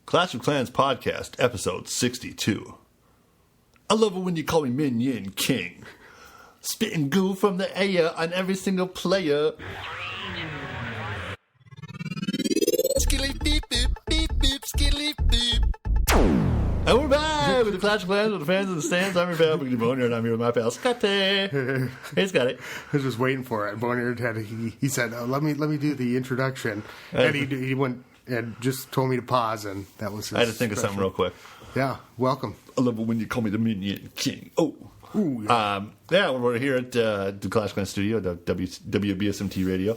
Clash of Clans Podcast, Episode 62. I love it when you call me Minion King. Spitting goo from the air on every single player. Skilly beep beep beep beep skilly beep. And we're back with the Clash of Clans with the fans in the stands. I'm your pal, Big Boneyard, and I'm here with my pal, Scotty. Hey, Scotty. I was just waiting for it. Boneyard he said, let me do the introduction. And he went and just told me to pause, and that was his I had to think of something real quick. Yeah, welcome. I love it when you call me the Minion King. Oh. Ooh, yeah. We're here at the Clash of Clans studio, the WBSMT radio,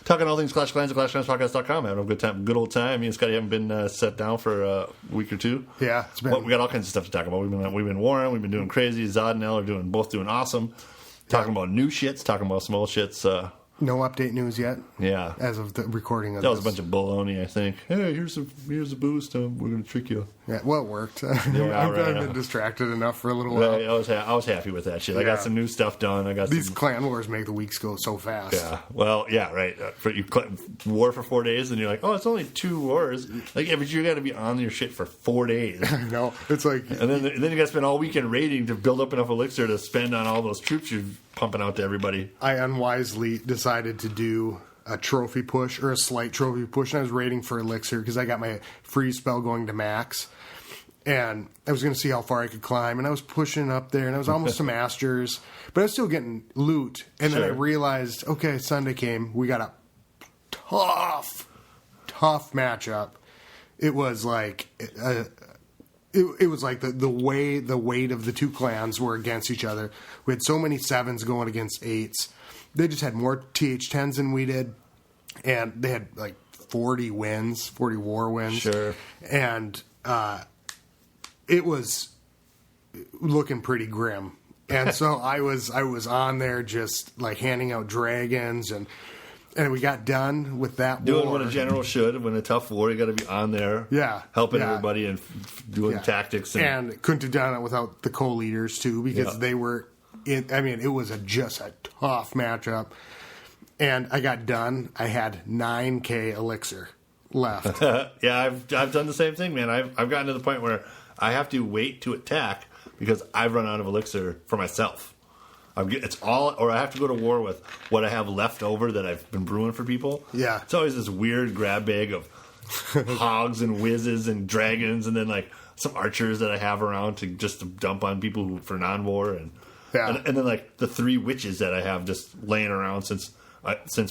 talking all things Clash of Clans at ClashOfClans.com. Having a good time, good old time. Me and Scotty haven't been set down for a week or two. Yeah, it's been. Well, we got all kinds of stuff to talk about. We've been warring, we've been doing crazy. Zod and Elle are both doing awesome. Talking about new shits, talking about small shits. No update news yet. Yeah, as of the recording of that was a bunch of baloney. I think. Hey, here's a boost. We're going to trick you. Yeah, well, it worked. I've been distracted enough for a little while. Right, I was happy with that shit. Yeah. I got some new stuff done. I got these clan wars make the weeks go so fast. Yeah, well, yeah, right. You war for 4 days, and you're like, oh, it's only 2 wars. Like, yeah, but you got to be on your shit for 4 days. No, it's like, and then you got to spend all weekend raiding to build up enough elixir to spend on all those troops you're pumping out to everybody. I unwisely decided to do a trophy push or a slight trophy push, and I was raiding for elixir because I got my freeze spell going to max. And I was going to see how far I could climb, and I was pushing up there, and I was almost to masters, but I was still getting loot. And then I realized, okay, Sunday came, we got a tough matchup. It was like it was like the weight of the two clans were against each other. We had so many 7s going against 8s. They just had more TH10s than we did, and they had like 40 war wins. Sure. And it was looking pretty grim. And so I was on there just like handing out dragons, and we got done with that doing war. What a general should. When a tough war, you got to be on there, helping everybody and doing tactics. And couldn't have done it without the co-leaders too, because they were it was just a tough matchup. And I got done. I had 9K elixir left. Yeah, I've done the same thing, man. I've gotten to the point where I have to wait to attack because I've run out of elixir for myself. It's all, or I have to go to war with what I have left over that I've been brewing for people. Yeah, it's always this weird grab bag of hogs and whizzes and dragons, and then like some archers that I have around to dump on people for non-war, and then like the 3 witches that I have just laying around since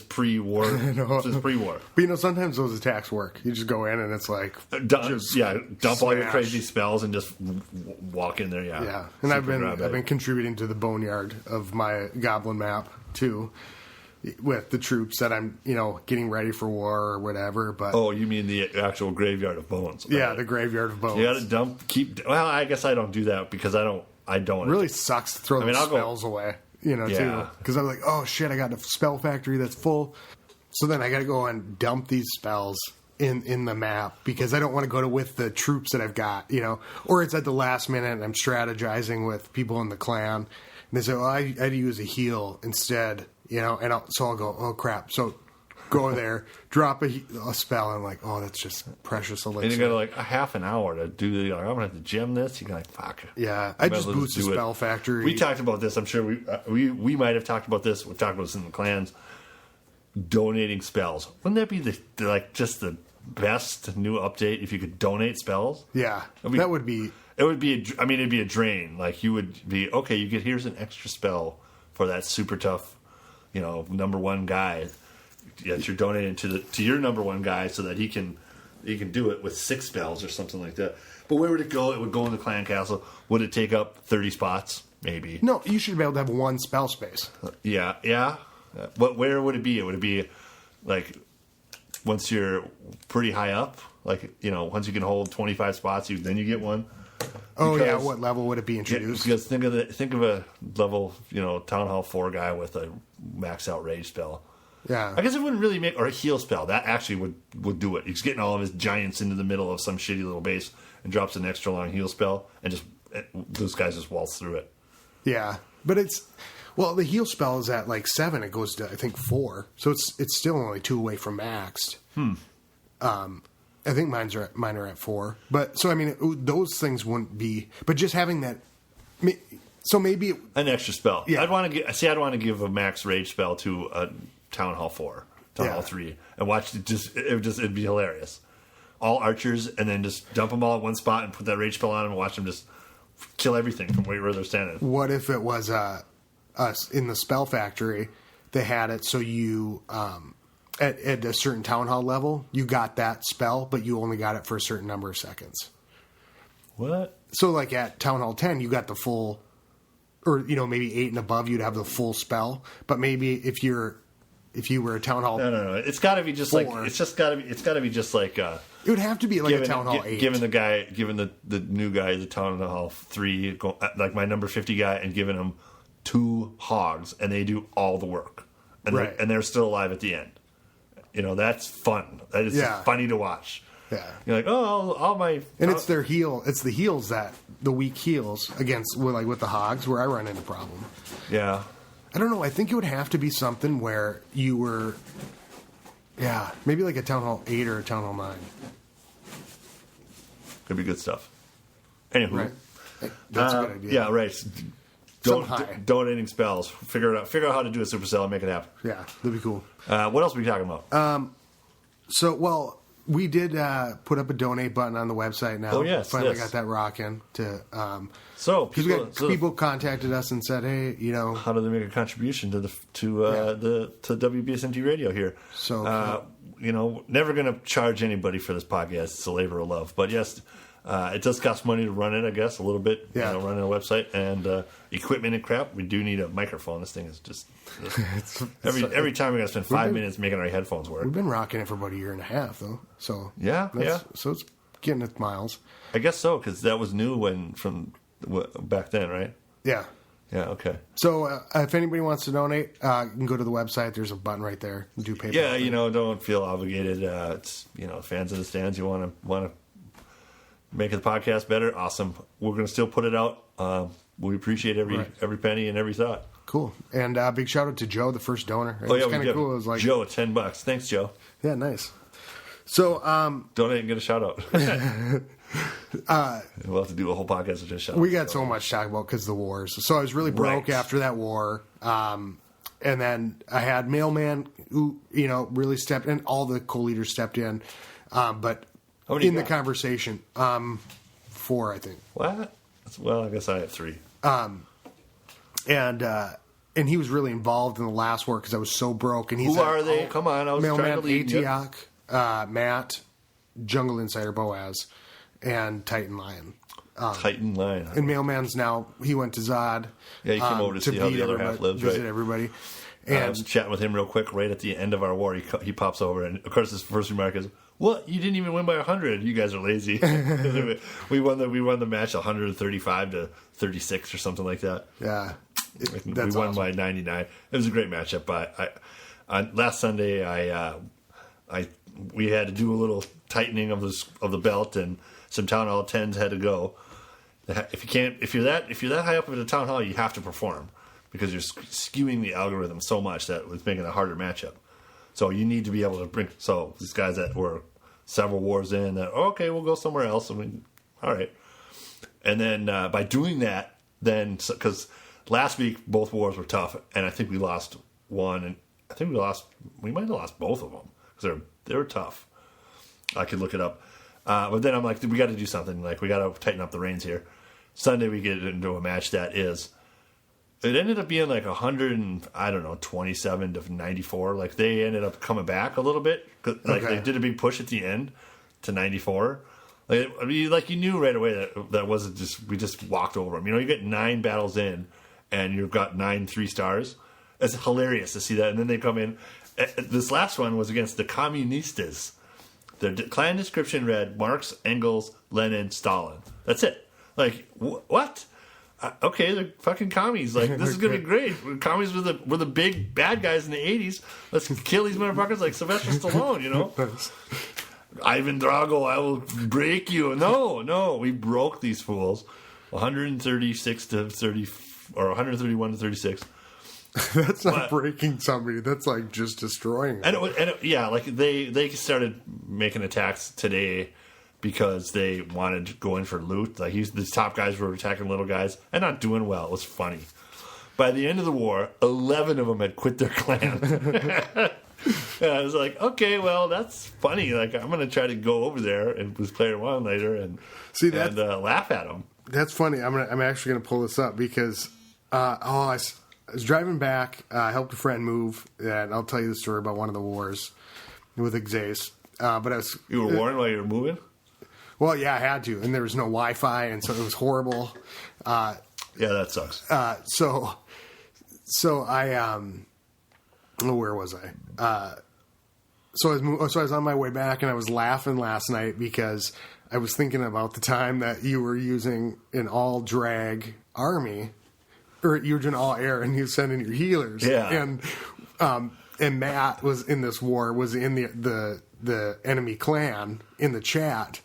pre-war. Since pre-war. But sometimes those attacks work. You just go in and it's like dump smash. all your crazy spells and just walk in there. Yeah. And I've been contributing to the boneyard of my goblin map too, with the troops that I'm getting ready for war or whatever. But you mean the actual graveyard of bones? Right? Yeah, the graveyard of bones. You got to Well, I guess I don't do that because I don't. It really sucks to throw those spells away. Too. Because I'm like, oh shit, I got a spell factory that's full. So then I got to go and dump these spells in the map because I don't want to go with the troops that I've got, Or it's at the last minute and I'm strategizing with people in the clan. And they say, I'd use a heal instead, And so I'll go, oh crap. So go there, drop a spell, and I'm like, oh, that's just precious elixir. And you got like a half an hour to do I'm going to have to gem this. You're like, fuck. Yeah, I just boost the spell factory. We talked about this. I'm sure we might have talked about this. We've talked about this in the clans. Donating spells. Wouldn't that be just the best new update if you could donate spells? Yeah, that would be. It would be. It'd be a drain. Like you would be okay. Here's an extra spell for that super tough, number 1 guy. That you're donating to your number 1 guy so that he can do it with 6 spells or something like that. But where would it go? It would go in the clan castle. Would it take up 30 spots? Maybe. No, you should be able to have 1 spell space. Yeah. But where would it be? Would it be like once you're pretty high up? Like once you can hold 25 spots, then you get 1. Because, what level would it be introduced? Because think of a level Town Hall 4 guy with a max out rage spell. Yeah, I guess it wouldn't really make, or a heal spell. That actually would do it. He's getting all of his giants into the middle of some shitty little base and drops an extra long heal spell, and those guys just waltz through it. Yeah, but the heal spell is at like 7. It goes to I think 4, so it's still only 2 away from maxed. I think mine are at 4. But so I mean, those things wouldn't be. But just having that, so maybe an extra spell. Yeah. I'd want to give a max rage spell to a Town Hall 4, Town Hall 3, and watch it. It'd be hilarious. All archers, and then just dump them all at one spot and put that rage spell on them and watch them just kill everything from where they're standing. What if it was us in the spell factory? They had it so you. At a certain town hall level, you got that spell, but you only got it for a certain number of seconds. What? So, like at Town Hall 10, you got the full, or maybe 8 and above, you'd have the full spell. But maybe if you were a Town Hall, no, it's got to be just 4, it's got to be just like. It would have to be like a Town Hall 8. Giving the new guy the Town Hall 3, like my number 50 guy, and giving him 2 hogs, and they do all the work, and right. and they're still alive at the end. That's fun. That is funny to watch. Yeah. You're like, oh, all my... And it's their heel. It's the heels the weak heels against, with the hogs, where I run into problem. Yeah. I don't know. I think it would have to be something where you were... Yeah, maybe like a Town Hall 8 or a Town Hall 9. Could be good stuff. Anywho. Right. That's a good idea. Yeah, right. Donating spells. Figure out how to do a supercell and make it happen. Yeah, that'd be cool. What else are we talking about? We did put up a donate button on the website now. Oh, yes. Finally got that rocking. Because people contacted us and said, hey, how do they make a contribution to the WBSMT radio here? So, never going to charge anybody for this podcast. It's a labor of love. But yes, it does cost money to run it, I guess, a little bit. Yeah. Running a website and equipment and crap. We do need a microphone. This thing is just every time we got to spend 5 minutes making our headphones work. We've been rocking it for about a year and a half, though. So yeah. So it's getting its miles. I guess so, because that was new from back then, right? Yeah. Yeah. Okay. So if anybody wants to donate, you can go to the website. There's a button right there. Do PayPal. Yeah. Don't feel obligated. It's fans in the stands. You want to make the podcast better. Awesome. We're going to still put it out. We appreciate every penny and every thought. Cool. And big shout out to Joe, the first donor. It was kind of cool. It was like Joe, $10. Thanks, Joe. Yeah, nice. So donate and get a shout out. We'll have to do a whole podcast with just shout out. We got so much to talk about because of the wars. So I was really broke after that war. And then I had Mailman who, really stepped in. All the co-leaders stepped in. But in the conversation, 4, I think. What? Well, I guess I have 3. And he was really involved in the last war because I was so broke. And who are they? Come on, I was trying to lead you. Atiok, Matt, Jungle Insider Boaz, and Titan Lion. Titan Lion. And Mailman's now, he went to Zod. Yeah, he came over to see how the other half lives, visit everybody. And I was chatting with him real quick right at the end of our war. He pops over, and of course his first remark is, "What? You didn't even win by 100. You guys are lazy." we won the match 135 to 36 or something like that. Yeah, we won by 99. It was a great matchup. But last Sunday, we had to do a little tightening of the belt, and some Town Hall 10s had to go. If you're that high up in the Town Hall, you have to perform because you're skewing the algorithm so much that it's making it a harder matchup. So you need to be able to bring. So these guys that were several wars in, that okay, we'll go somewhere else. All right. And then by doing that, because last week both wars were tough, and I think we lost one, and I think we might have lost both of them because they were tough. I could look it up, but then I'm like, we got to do something. Like we got to tighten up the reins here. Sunday we get into a match that is. It ended up being like 27 to 94. Like they ended up coming back a little bit. Like they did a big push at the end to 94. Like you knew right away that wasn't just we just walked over them. You get 9 battles in, and you've got 9 3-stars. It's hilarious to see that. And then they come in. This last one was against the Communistas. Their clan description read Marx, Engels, Lenin, Stalin. That's it. Like what? Okay, they're fucking commies. Like this is gonna be great. Commies were the big bad guys in the 80s. Let's kill these motherfuckers like Sylvester Stallone. Ivan Drago, I will break you. No, we broke these fools. 136 to 30, or 131 to 36. That's not But- breaking somebody. That's like just destroying them. Yeah, like they started making attacks today because they wanted to go in for loot. Like the top guys were attacking little guys and not doing well. It was funny. By the end of the war, 11 of them had quit their clan. And I was like, okay, well, that's funny. Like, I'm going to try to go over there and with player one later and See, that's- laugh at them. That's funny. I'm actually going to pull this up because I was driving back. I helped a friend move, and I'll tell you the story about one of the wars with Xace. But I was You were warned while you were moving? well, yeah, I had to, and there was no Wi-Fi, and so it was horrible. Yeah, that sucks. So I where was I? So I was on my way back, and I was laughing last night because I was thinking about the time that you were using an all drag army, or you were doing all air, and you were sending your healers. Yeah. And Matt was in this war, was in the enemy clan in the chat,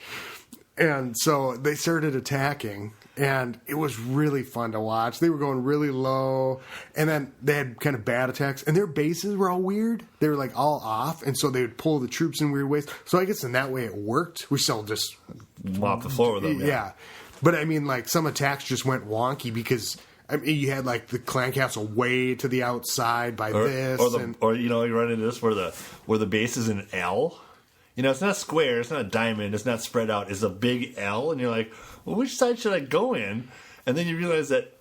and so they started attacking. And it was really fun to watch. They were going really low, and then they had kind of bad attacks, and their bases were all weird. They were like all off, and so they would pull the troops in weird ways. So I guess in that way it worked. We still just Mop the floor with them. yeah. But I mean, like some attacks just went wonky because I mean you had like the clan castle way to the outside by this, or you know, you run into this where the base is an L. You know, it's not square, it's not a diamond, it's not spread out. It's a big L, and you're like, well, which side should I go in? And then you realize that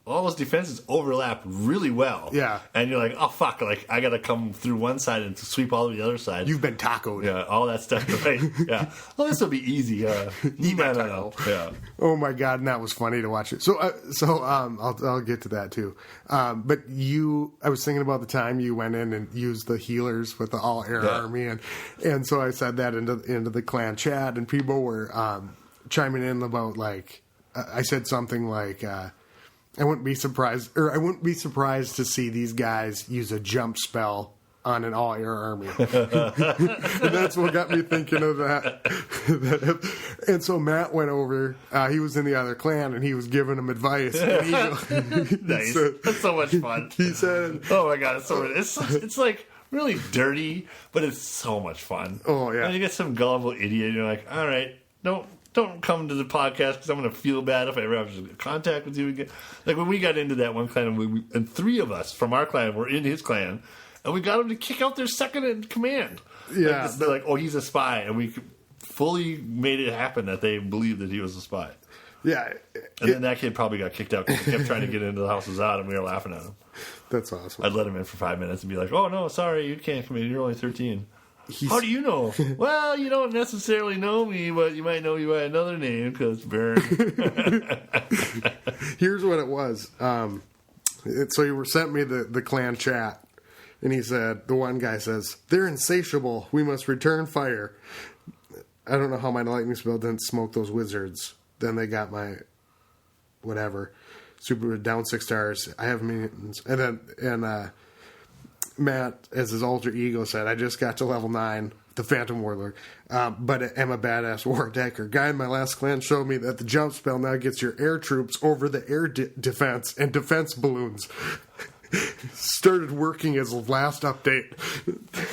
all those defenses overlap really well. Yeah. And you're like, oh, fuck, like, I got to come through one side and sweep all the other side. You've been tacoed. Yeah, all that stuff. Right? Yeah. Well, this will be easy. No. Yeah. Oh my god, and that was funny to watch it. So I'll get to that too. But I was thinking about the time you went in and used the healers with the all air army, and so I said that into the clan chat, and people were chiming in about like I said something like. I wouldn't be surprised to see these guys use a jump spell on an all-air army. And that's what got me thinking of that. And so Matt went over. He was in the other clan, and he was giving them advice. And Nice. That's so much fun. He said, "Oh my god, it's like really dirty, but it's so much fun." Oh yeah. And you get some gullible idiot, and you're like, "All right, don't come to the podcast because I'm going to feel bad if I ever have to contact with you again." Like when we got into that one clan, and 3 of us from our clan were in his clan, and we got him to kick out their second in command. Yeah. Like, they're like, "Oh, he's a spy," and we fully made it happen that they believed that he was a spy. Yeah. And then that kid probably got kicked out because he kept trying to get into the house without, and we were laughing at him. That's awesome. I'd let him in for 5 minutes and be like, "Oh no, sorry, you can't come in. You're only 13." How do you know? Well, you don't necessarily know me, but you might know me by another name because Vern. Here's what it was. So you sent me the clan chat, and he said, the one guy says, "They're insatiable. We must return fire." I don't know how my lightning spell didn't smoke those wizards. Then they got my whatever. Super down 6 stars. I have minions. And Matt, as his alter ego said, "I just got to level 9, the Phantom Warlord, but am a badass war attacker. Guy in my last clan showed me that the jump spell now gets your air troops over the air defense and defense balloons." Started working as of last update.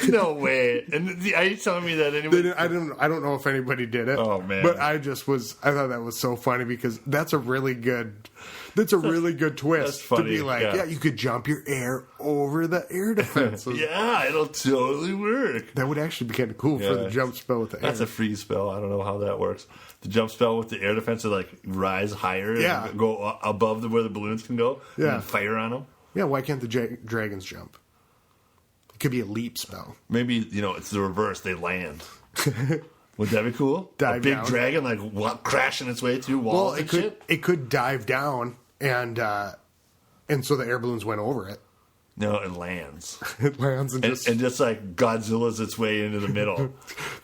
No way! And are you telling me that anyway? I don't know if anybody did it. Oh man! But I thought that was so funny because that's a really good twist funny, to be like, yeah, you could jump your air over the air defenses. Yeah, it'll totally work. That would actually be kind of cool for the jump spell with the air. That's a free spell. I don't know how that works. The jump spell with the air defense to like rise higher and go above where the balloons can go. And then fire on them. Yeah, why can't the dragons jump? It could be a leap spell. Maybe, it's the reverse. They land. Would that be cool? Dive a big down. Dragon, crashing its way through walls and shit? It could dive down, and so the air balloons went over it. No, it lands. It lands and just like Godzilla's its way into the middle.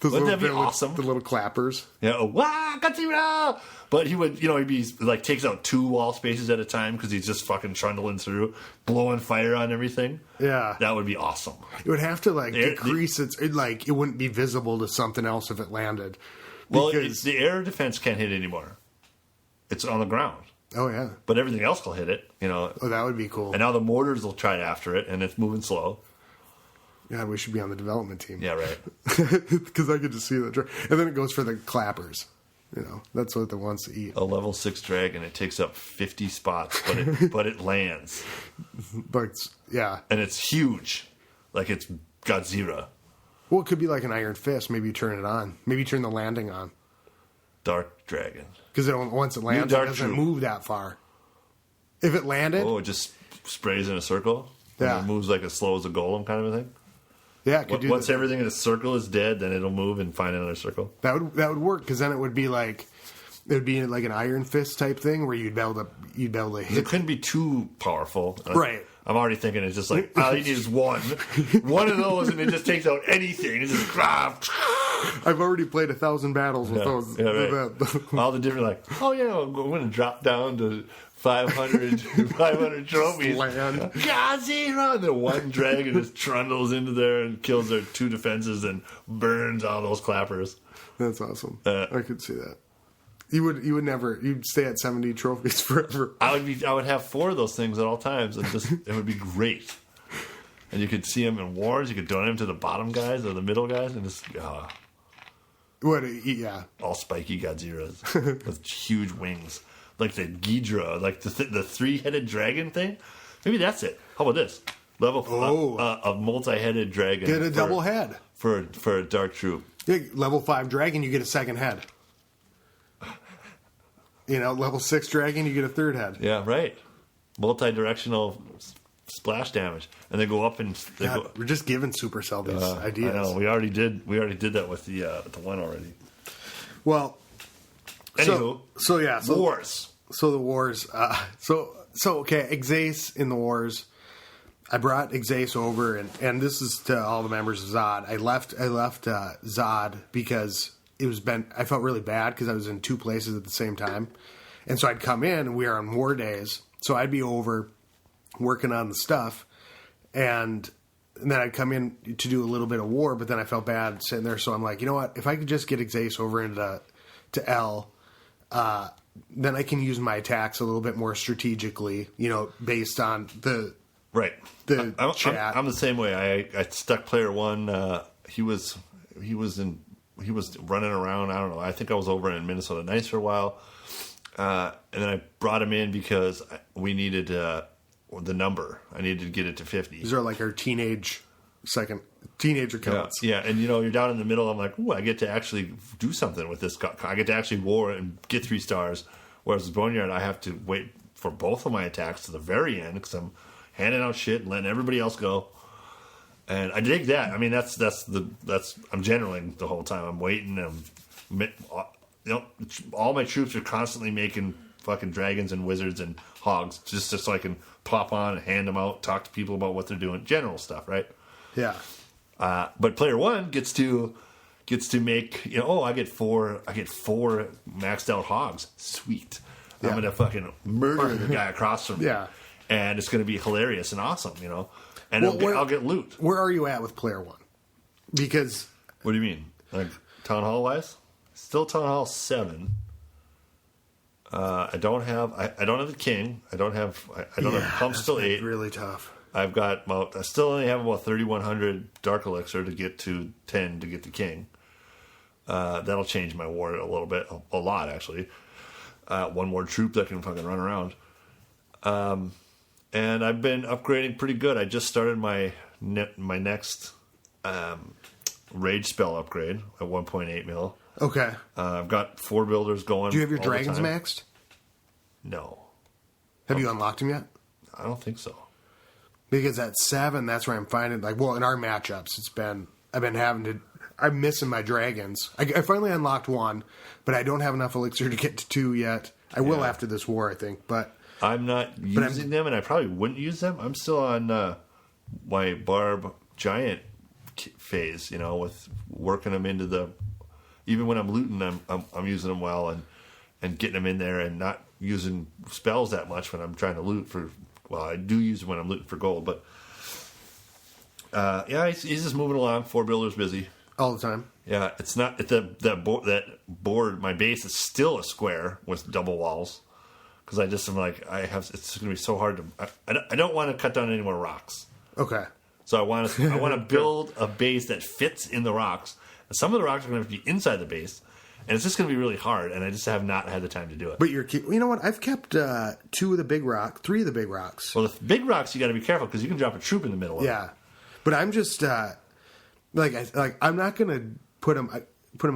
Wouldn't that be awesome? The little clappers. Yeah, wah, Godzilla! But he would, he'd be like takes out 2 wall spaces at a time because he's just fucking trundling through, blowing fire on everything. Yeah, that would be awesome. It would have to decrease it wouldn't be visible to something else if it landed. Well, the air defense can't hit anymore. It's on the ground. Oh, yeah. but everything else will hit it. Oh, that would be cool. And now the mortars will try after it, and it's moving slow. God, we should be on the development team. Yeah, right. Because I could just see that. And then it goes for the clappers. That's what it wants to eat. A level 6 dragon, it takes up 50 spots, but it lands. But, yeah. And it's huge. Like it's Godzilla. Well, it could be like an Iron Fist. Maybe you turn it on. Maybe you turn the landing on. Dark dragon. Because once it lands, it doesn't move that far. If it landed... Oh, it just sprays in a circle? Yeah. And it moves like as slow as a golem kind of a thing? Yeah, it could do Once everything in a circle is dead, then it'll move and find another circle. That would work, because then it would be like an Iron Fist type thing where you'd be able to hit. It couldn't be too powerful. Right. I'm already thinking it's just like, all you need is one. One of those, and it just takes out anything. It just I've already played 1,000 battles with those. Yeah, right. All the different, like, oh yeah, I'm going to drop down to 500 trophies. Land. Godzilla! And then one dragon just trundles into there and kills their 2 defenses and burns all those clappers. That's awesome. I could see that. You'd stay at 70 trophies forever. I would have 4 of those things at all times, and it would be great. And you could see them in wars. You could donate them to the bottom guys or the middle guys, and just Yeah. all spiky Godzillas with huge wings, like the Ghidra, like the 3-headed dragon thing. Maybe that's it. How about this? Level a multi-headed dragon. Get a double head for a dark troop. Yeah, level 5 dragon, you get a second head. Level 6 dragon, you get a third head. Yeah, right. Multi-directional splash damage, and they go up and we're just giving Supercell these ideas. I know we already did that with the one already. Well, anywho, wars. So the wars. Okay, Xace in the wars. I brought Xace over, and this is to all the members of Zod. I left Zod because I felt really bad because I was in 2 places at the same time, and so I'd come in, and we are on war days, so I'd be over working on the stuff, and then I'd come in to do a little bit of war, but then I felt bad sitting there, so I'm like, you know what, if I could just get Xace over into L, then I can use my attacks a little bit more strategically, based on the chat. I'm the same way. I stuck player 1. He was running around. I don't know. I think I was over in Minnesota Nights for a while, and then I brought him in because we needed the number. I needed to get it to 50. These are like our teenager counts. Yeah, and you're down in the middle. I'm like, ooh, I get to actually do something with this. I get to actually war and get 3 stars. Whereas with Boneyard, I have to wait for both of my attacks to the very end because I'm handing out shit and letting everybody else go. And I dig that. I mean, that's I'm generaling the whole time. I'm waiting. All my troops are constantly making fucking dragons and wizards and hogs just so I can plop on and hand them out, talk to people about what they're doing, general stuff, right? Yeah. But player 1 gets to make I get 4 maxed out hogs. Sweet. Yeah. I'm gonna fucking murder the guy across from me. Yeah. And it's gonna be hilarious and awesome, And I'll get loot. Where are you at with player 1? Because what do you mean? Like Town Hall wise? Still Town Hall 7. I don't have the king. I don't have Pump's still 8. Really tough. I still only have about 3,100 Dark Elixir to get to 10 to get the king. That'll change my war a little bit, a lot actually. 1 more troop that can fucking run around. And I've been upgrading pretty good. I just started my next rage spell upgrade at 1.8 mil. Okay. I've got 4 builders going. Do you have your dragons maxed? No. Have you unlocked them yet? I don't think so. Because at 7, that's where I'm finding, in our matchups, I'm missing my dragons. I finally unlocked 1, but I don't have enough elixir to get to 2 yet. I will after this war, I think, but... I'm not using them, and I probably wouldn't use them. I'm still on my Barb Giant phase, with working them into the... Even when I'm looting them, I'm using them well and getting them in there and not using spells that much when I'm trying to loot for... Well, I do use them when I'm looting for gold, but... he's just moving along. 4 builders busy. All the time? Yeah, it's not... That board, my base is still a square with double walls. because I just am like it's going to be so hard to. I don't want to cut down any more rocks. Okay. So I want to build a base that fits in the rocks. And some of the rocks are going to have to be inside the base, and it's just going to be really hard. And I just have not had the time to do it. But you know what? I've kept three of the big rocks. Well, the big rocks you got to be careful because you can drop a troop in the middle of it. Yeah, but I'm just I'm not gonna put them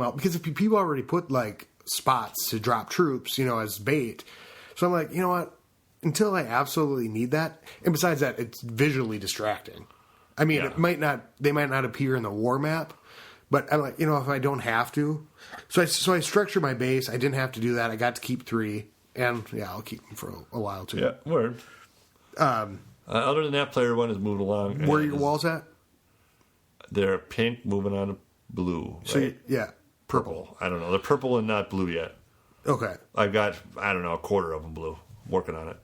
out because if people already put like spots to drop troops, as bait. So I'm like, you know what? Until I absolutely need that, and besides that, it's visually distracting. I mean, they might not appear in the war map, but I'm like, if I don't have to, so I structure my base. I didn't have to do that. I got to keep 3, and I'll keep them for a while too. Yeah, word. Other than that, player 1 is moving along. Where are your walls at? They're pink, moving on to blue. Right? So purple. I don't know. They're purple and not blue yet. Okay. I've got a quarter of them blue. Working on it.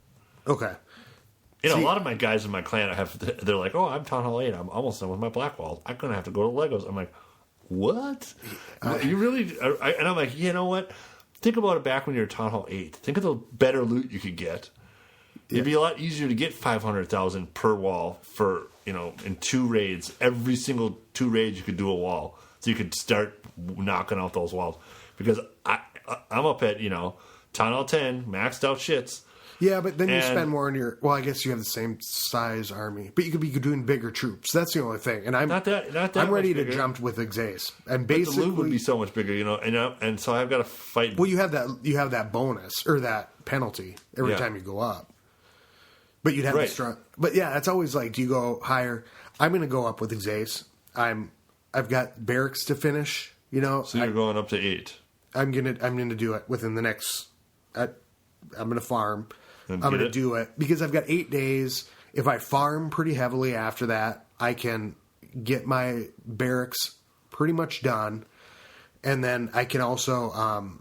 Okay. A lot of my guys in my clan they're like, oh, I'm Town Hall 8. I'm almost done with my black walls. I'm going to have to go to Legos. I'm like, what? You really? And I'm like, you know what? Think about it back when you were Town Hall 8. Think of the better loot you could get. It'd be a lot easier to get 500,000 per wall for, in 2 raids. Every single 2 raids you could do a wall. So you could start knocking out those walls. Because I'm up at, Town Hall 10, maxed out shits. Yeah, but then you spend more on your. Well, I guess you have the same size army, but you could be doing bigger troops. That's the only thing. And I'm not that I'm ready to bigger. jump with Exace, and But basically the loot would be so much bigger, and so I've got to fight. Well, you have that bonus or that penalty every time you go up. But you'd have the strong. But yeah, it's always like, do you go higher? I'm going to go up with Exace. I've got barracks to finish. So you're going up to 8. I'm gonna do it within the next. I'm gonna farm. I'm going to do it because I've got 8 days. If I farm pretty heavily after that, I can get my barracks pretty much done. And then I can also,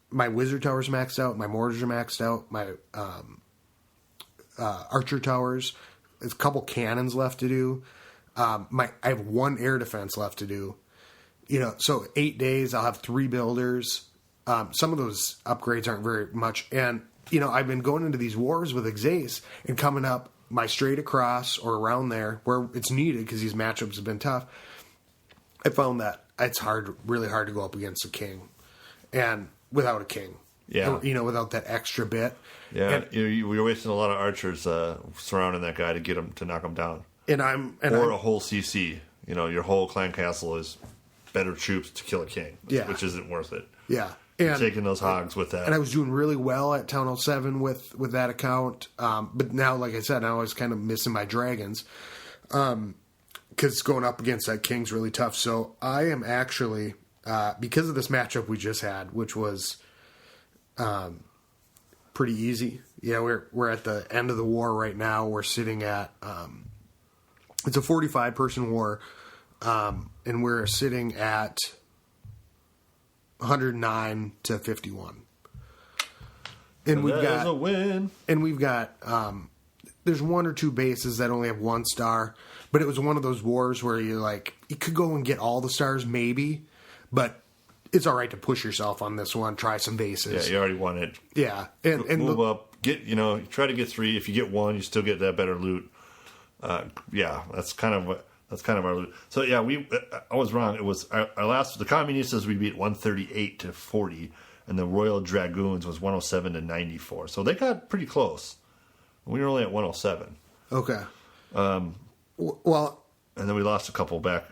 my wizard towers maxed out, my mortars are maxed out, my archer towers, there's a couple cannons left to do. I have 1 air defense left to do. So 8 days, I'll have 3 builders. Some of those upgrades aren't very much. And I've been going into these wars with Exace and coming up my straight across or around there where it's needed because these matchups have been tough. I found that it's really hard to go up against a king, and without a king, without that extra bit. Yeah, and, you're wasting a lot of archers surrounding that guy to knock him down. Or a whole CC. Your whole clan castle is better troops to kill a king, which isn't worth it. Yeah. And taking those hogs with that. And I was doing really well at Town Hall 7 with that account. But now, like I said, I was kind of missing my dragons. Because going up against that king's really tough. So I am actually, because of this matchup we just had, which was pretty easy. Yeah, we're at the end of the war right now. We're sitting at, it's a 45-person war. And we're sitting at 109 to 51. And we've got a win. And we've got there's 1 or 2 bases that only have 1 star, but it was one of those wars where you could go and get all the stars maybe, but it's all right to push yourself on this one, try some bases. Yeah, you already won it. Yeah, and move up, try to get 3. If you get 1, you still get that better loot. That's kind of our loot. So yeah, I was wrong. It was our last. The Communistas we beat 138 to 40, and the Royal Dragoons was 107 to 94. So they got pretty close. We were only at 107. Okay. Well, and then we lost a couple back.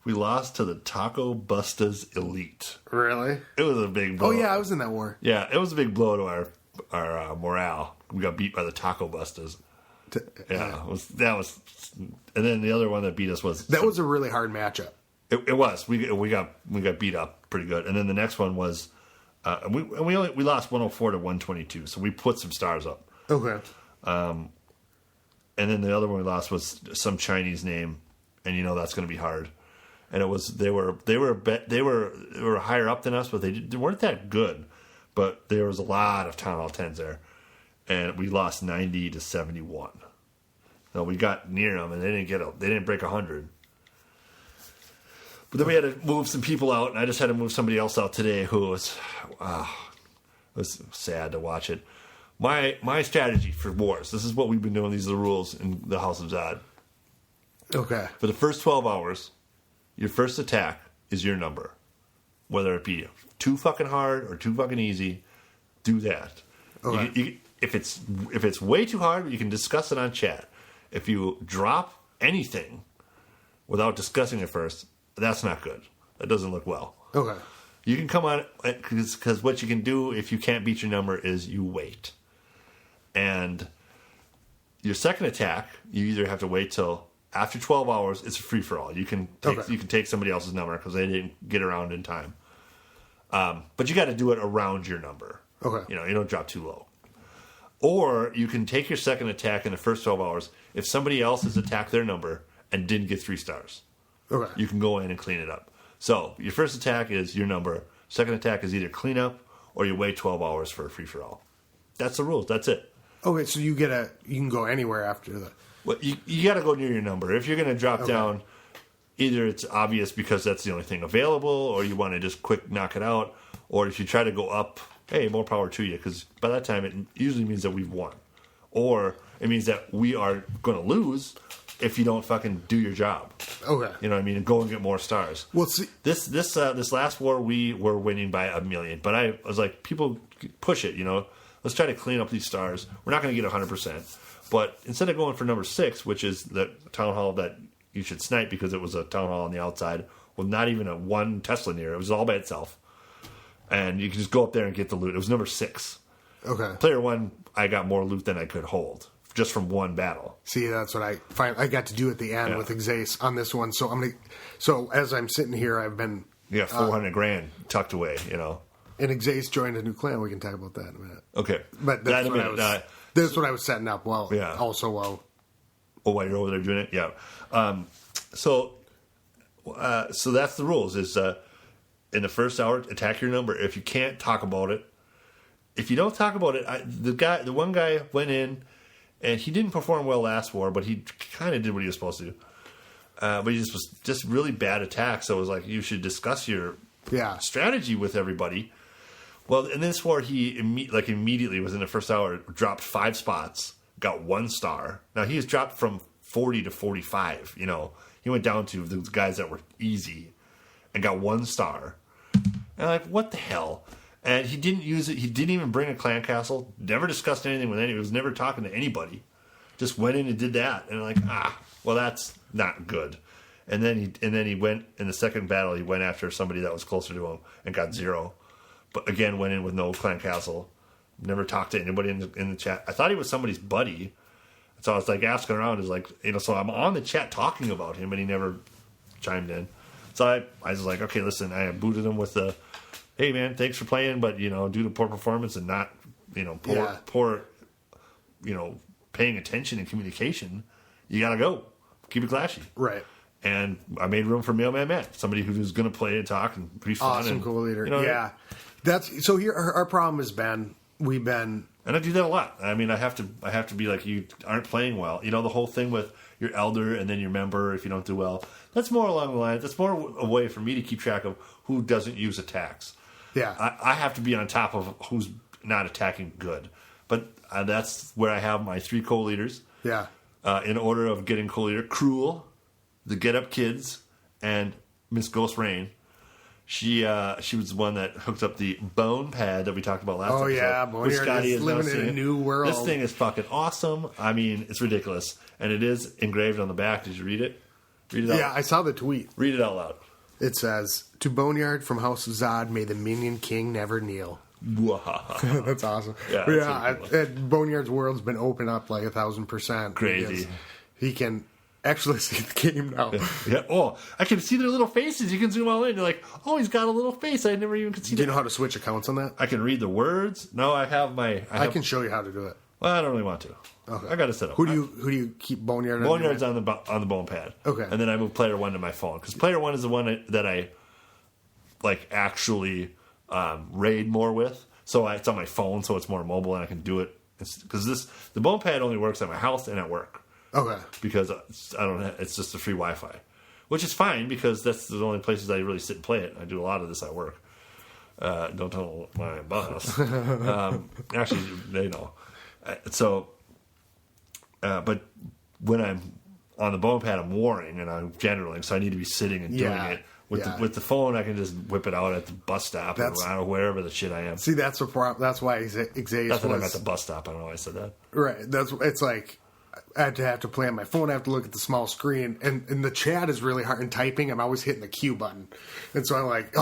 We lost to the Taco Bustas Elite. Really? It was a big blow. Oh yeah, I was in that war. Yeah, it was a big blow to our morale. We got beat by the Taco Bustas. That was, and then the other one that beat us was was a really hard matchup. It was. We got beat up pretty good, and then the next one was, we lost 104 to 122, so we put some stars up. Okay. And then the other one we lost was some Chinese name, and that's going to be hard. And it was they were higher up than us, but they weren't that good. But there was a lot of Town Hall 10s there. And we lost 90 to 71. So we got near them, and they didn't break 100. But then we had to move some people out, and I just had to move somebody else out today who was, was sad to watch it. My strategy for wars. This is what we've been doing. These are the rules in the House of Zod. Okay. For the first 12 hours, your first attack is your number. Whether it be too fucking hard or too fucking easy, do that. Okay. If it's way too hard, you can discuss it on chat. If you drop anything without discussing it first, that's not good. That doesn't look well. Okay. You can come on, because what you can do if you can't beat your number is you wait. And your second attack, you either have to wait till after 12 hours. It's a free for all. You can take somebody else's number because they didn't get around in time. But you got to do it around your number. Okay. You don't drop too low. Or you can take your second attack in the first 12 hours if somebody else has attacked their number and didn't get 3 stars. Okay. You can go in and clean it up. So your first attack is your number. Second attack is either clean up or you wait 12 hours for a free for all. That's the rules. That's it. Okay, so you can go anywhere after that. Well, you got to go near your number. If you're going to drop down, either it's obvious because that's the only thing available, or you want to just quick knock it out, or if you try to go up, hey, more power to you, because by that time it usually means that we've won, or it means that we are going to lose if you don't fucking do your job. Okay. You know what I mean? And go and get more stars. Well, see, This last war we were winning by 1 million, but I was like, people push it. Let's try to clean up these stars. We're not going to get 100%, but instead of going for number 6, which is the town hall that you should snipe because it was a town hall on the outside with not even a one Tesla near it was all by itself, and you can just go up there and get the loot. It was number 6. okay. Player 1, I got more loot than I could hold just from one battle. See, that's what I got to do at the end with Xace on this one. So as I'm sitting here, I've been 400 grand tucked away. And Xace joined a new clan. We can talk about that in a minute. Okay, But that's what I was setting up well. Yeah. Also well. Oh, while you're over there doing it, yeah. So that's the rules. Is in the first hour, attack your number. If you can't talk about it, if you don't talk about it, the one guy went in, and he didn't perform well last war, but he kind of did what he was supposed to do. But he was just really bad attack. So it was like you should discuss your strategy with everybody. Well, in this war, he immediately was in the first hour, dropped 5 spots, got 1 star. Now he has dropped from 40 to 45. He went down to the guys that were easy, and got 1 star. And I'm like, what the hell? And he didn't use it. He didn't even bring a clan castle. Never discussed anything with anyone. He was never talking to anybody. Just went in and did that. And I'm like, well, that's not good. And then he went in the second battle. He went after somebody that was closer to him and got 0. But again, went in with no clan castle. Never talked to anybody in the chat. I thought he was somebody's buddy. So I was like asking around. Is like, so I'm on the chat talking about him, and he never chimed in. So I was like, okay, listen. I booted him with the, hey man, thanks for playing, but due to poor performance and not poor paying attention and communication, you gotta go. Keep it clashy. Right. And I made room for Mailman Matt, somebody who's going to play and talk and be fun. Awesome, and, cool leader. Yeah. That's so. Here, our problem has been and I do that a lot. I mean, I have to be like, you aren't playing well. The whole thing with your elder and then your member if you don't do well. That's more along the line. That's more a way for me to keep track of who doesn't use attacks. Yeah. I have to be on top of who's not attacking good. But that's where I have my 3 co-leaders. Yeah. In order of getting co-leader, Cruel, the Get Up Kids, and Miss Ghost Rain. She was the one that hooked up the bone pad that we talked about last episode. Oh yeah, Boneyard is living in a new world. This thing is fucking awesome. I mean, it's ridiculous, and it is engraved on the back. Did you read it? Read it out. Yeah, I saw the tweet. Read it out loud. It says, "To Boneyard from House of Zod, may the Minion King never kneel." That's awesome. Yeah, Boneyard's world's been opened up like 1,000%. Crazy. He can actually see the game now. Yeah. Oh, I can see their little faces. You can zoom all in. You're like, oh, he's got a little face. I never even could see. Do you know how to switch accounts on that? I can read the words. No, I have my. I can show you how to do it. Well, I don't really want to. Okay. I got to set up. Who do you keep Boneyard? Boneyard's on the bone pad. Okay. And then I move player 1 to my phone because player 1 is the one that I actually raid more with. So it's on my phone, so it's more mobile, and I can do it because the bone pad only works at my house and at work. Okay. Because it's just a free Wi-Fi, which is fine because that's the only places I really sit and play it. I do a lot of this at work. Don't tell my boss. Actually, they know. But when I'm on the bone pad, I'm warring and I'm generaling, so I need to be sitting and doing it. With the phone, I can just whip it out at the bus stop or wherever the shit I am. See, that's the problem. That's why Xavier. That's when I'm at the bus stop. I don't know why I said that. Right. It's like I have to play on my phone. I have to look at the small screen, and the chat is really hard. And typing, I'm always hitting the Q button, and so I'm like,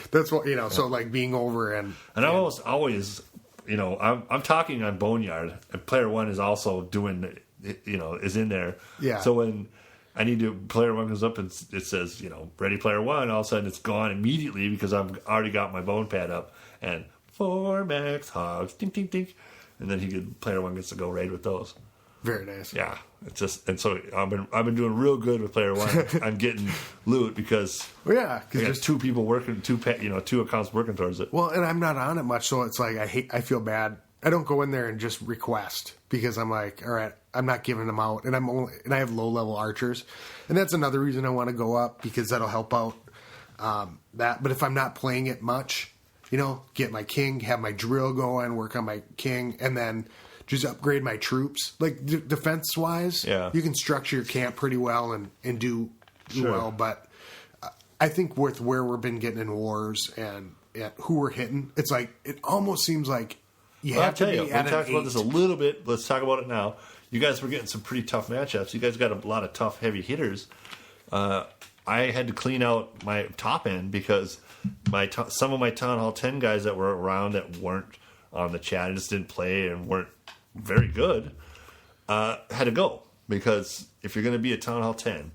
that's what you know. Yeah. So like being over and I'm always, I'm talking on Boneyard, and player one is also doing, is in there. Yeah. So when I need to, player one comes up and it says, ready player one, all of a sudden it's gone immediately because I've already got my bone pad up and 4 max hogs, ding, ding, ding. And then player one gets to go raid with those. Very nice. Yeah. It's just, and so I've been doing real good with player one. I'm getting loot because there's 2 people working, 2 accounts working towards it. Well, and I'm not on it much, so it's like I feel bad. I don't go in there and just request because I'm like, all right, I'm not giving them out, and I have low level archers, and that's another reason I want to go up because that'll help out that. But if I'm not playing it much, get my king, have my drill going, work on my king, and then just upgrade my troops. Like defense wise, you can structure your camp pretty well and do well. But I think with where we've been getting in wars and who we're hitting, it's like it almost seems like. We talked about this a little bit. Let's talk about it now. You guys were getting some pretty tough matchups. You guys got a lot of tough, heavy hitters. I had to clean out my top end because some of my Town Hall 10 guys that were around that weren't on the chat and just didn't play and weren't very good had to go. Because if you're going to be a Town Hall 10,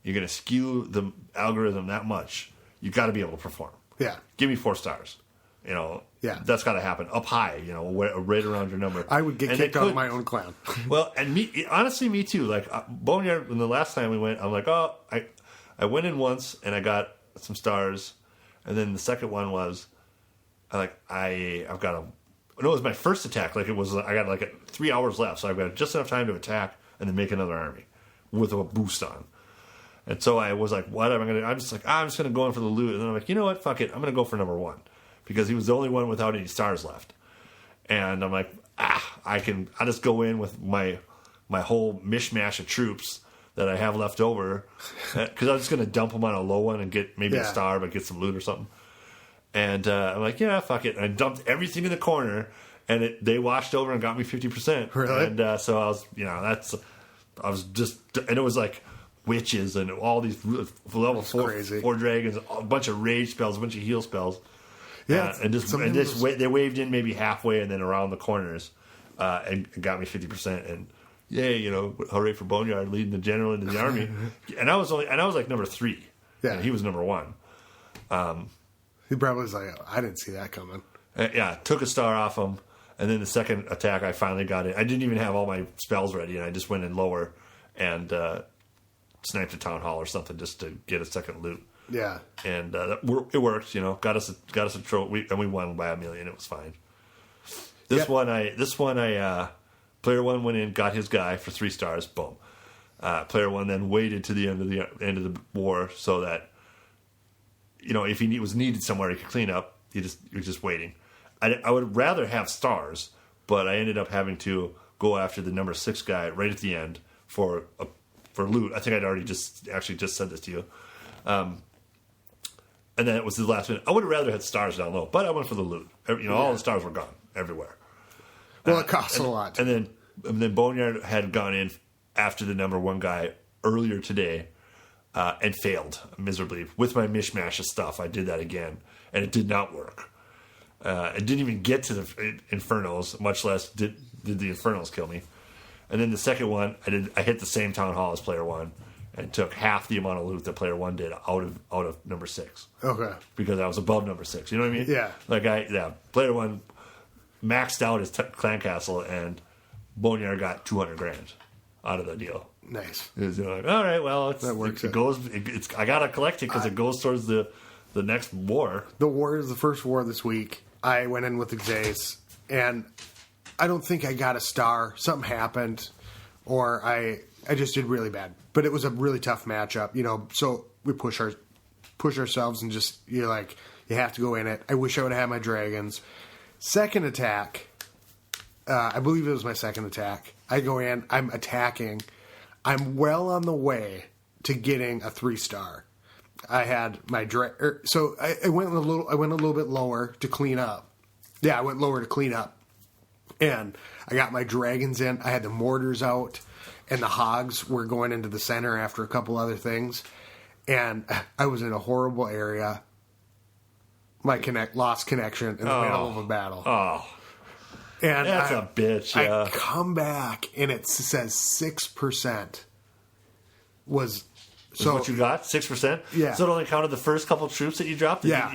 you're going to skew the algorithm that much, you got to be able to perform. Yeah. Give me 4 stars. That's got to happen up high, right around your number. I would get kicked out of my own clan. Well, and me too. Like Boneyard, when the last time we went, I'm like, I went in once and I got some stars, and then the second one was, it was my first attack. Like I got like 3 hours left, so I've got just enough time to attack and then make another army with a boost on. And so I was like, what am I going to? I'm just going to go in for the loot, and then I'm like, you know what? Fuck it, I'm going to go for number 1. Because he was the only one without any stars left. And I'm like, I'll just go in with my whole mishmash of troops that I have left over. Because I was just going to dump them on a low one and get maybe a star, but get some loot or something. And I'm like, fuck it. And I dumped everything in the corner, and they washed over and got me 50%. Really? And so I was, and it was like witches and all these level 4 dragons, a bunch of rage spells, a bunch of heal spells. Yeah, they waved in maybe halfway and then around the corners, and got me 50%. And yay, hooray for Boneyard leading the general into the army. And I was like number 3. Yeah, and he was number 1. He probably was like, I didn't see that coming. Took a star off him, and then the second attack I finally got it. I didn't even have all my spells ready, and I just went in lower and sniped a town hall or something just to get a second loot. Yeah, and it worked. Got us a trophy, and we won by 1 million. It was fine. This one, player 1 went in, got his guy for 3 stars. Boom. Player 1 then waited to the end of the war so that if he was needed somewhere he could clean up. He was just waiting. I would rather have stars, but I ended up having to go after the number 6 guy right at the end for loot. I think I'd already just said this to you. And then it was the last minute. I would have rather had stars down low, but I went for the loot. All the stars were gone everywhere. Well, it costs a lot. And then Boneyard had gone in after the number 1 guy earlier today and failed miserably with my mishmash of stuff. I did that again, and it did not work. It didn't even get to the Infernos, much less did the Infernos kill me. And then the second one, I hit the same town hall as player 1. And took half the amount of loot that player 1 did out of number 6. Okay. Because I was above number 6. You know what I mean? Yeah. Player 1 maxed out his clan castle, and Boneyard got 200 grand out of the deal. Nice. It was like, all right, well, that works. It goes. I gotta collect it because it goes towards the next war. The war is the first war this week. I went in with Xace, and I don't think I got a star. Something happened, or I just did really bad. But it was a really tough matchup, So we push ourselves and just you're like, You have to go in it. I wish I would have had my dragons. Second attack, I believe it was my second attack. I go in, I'm attacking. I'm well on the way to getting a 3-star. I had my so I went a little bit lower to clean up. Yeah, I went lower to clean up. And I got my dragons in. I had the mortars out, and the hogs were going into the center after a couple other things. And I was in a horrible area. My lost connection in the middle of a battle. Oh, and that's a bitch. Yeah. I come back and it says 6% was. So what you got? 6%. Yeah. So it only counted the first couple troops that you dropped. Yeah.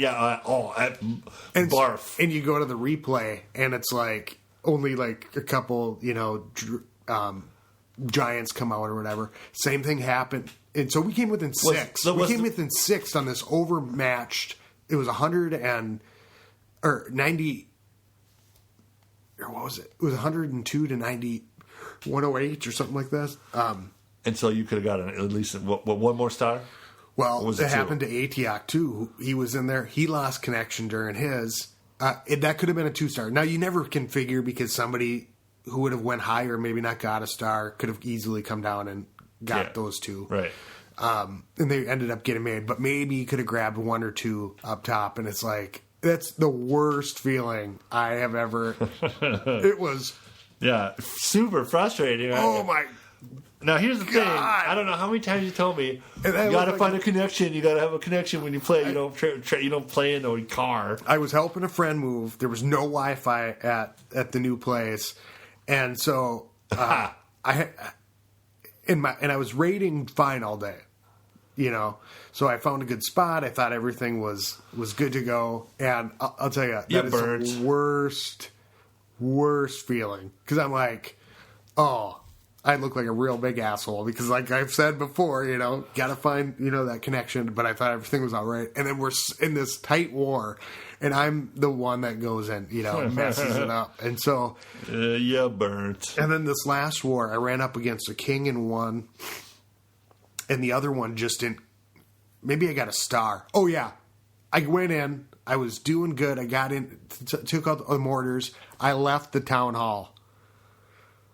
And barf. And you go to the replay and it's like only like a couple, giants come out or whatever. Same thing happened, and so we came within 6. We came within 6 on this overmatched. It was 90, or what was it? It was 102 to 90, 108 or something like that. And so you could have gotten at least one more star? Well, it happened to Atiak too. He was in there. He lost connection during his. That could have been a 2-star. Now, you never can figure because somebody who would have went higher, maybe not got a star, could have easily come down and got those 2. Right. And they ended up getting made. But maybe you could have grabbed 1 or 2 up top. And it's like, that's the worst feeling I have ever. It was. Yeah, super frustrating. Oh, my. Now, here's the thing. I don't know how many times you told me, you got to find a connection. You got to have a connection when you play. You don't play in a car. I was helping a friend move. There was no Wi-Fi at the new place. And so I was raiding fine all day, So I found a good spot. I thought everything was good to go. And I'll tell you, that is the worst feeling. Because I'm like, oh, I look like a real big asshole. Because like I've said before, got to find, that connection. But I thought everything was all right. And then we're in this tight war. And I'm the one that goes and, messes it up. And so... yeah, burnt. And then this last war, I ran up against a king in one. And the other one just didn't... Maybe I got a star. Oh, yeah. I went in. I was doing good. I got in, took out the mortars. I left the town hall.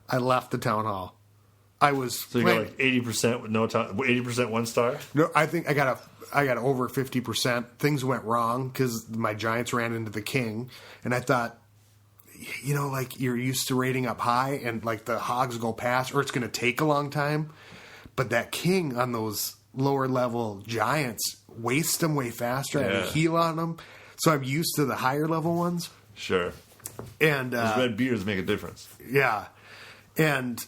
I was... So you got like 80% with no time... 80% 1-star? No, I think I got over 50%. Things went wrong because my giants ran into the king. And I thought, like you're used to raiding up high and like the hogs go past or it's going to take a long time. But that king on those lower level giants wastes them way faster. I had to heal on them. So I'm used to the higher level ones. Sure. And those red beers make a difference. Yeah. And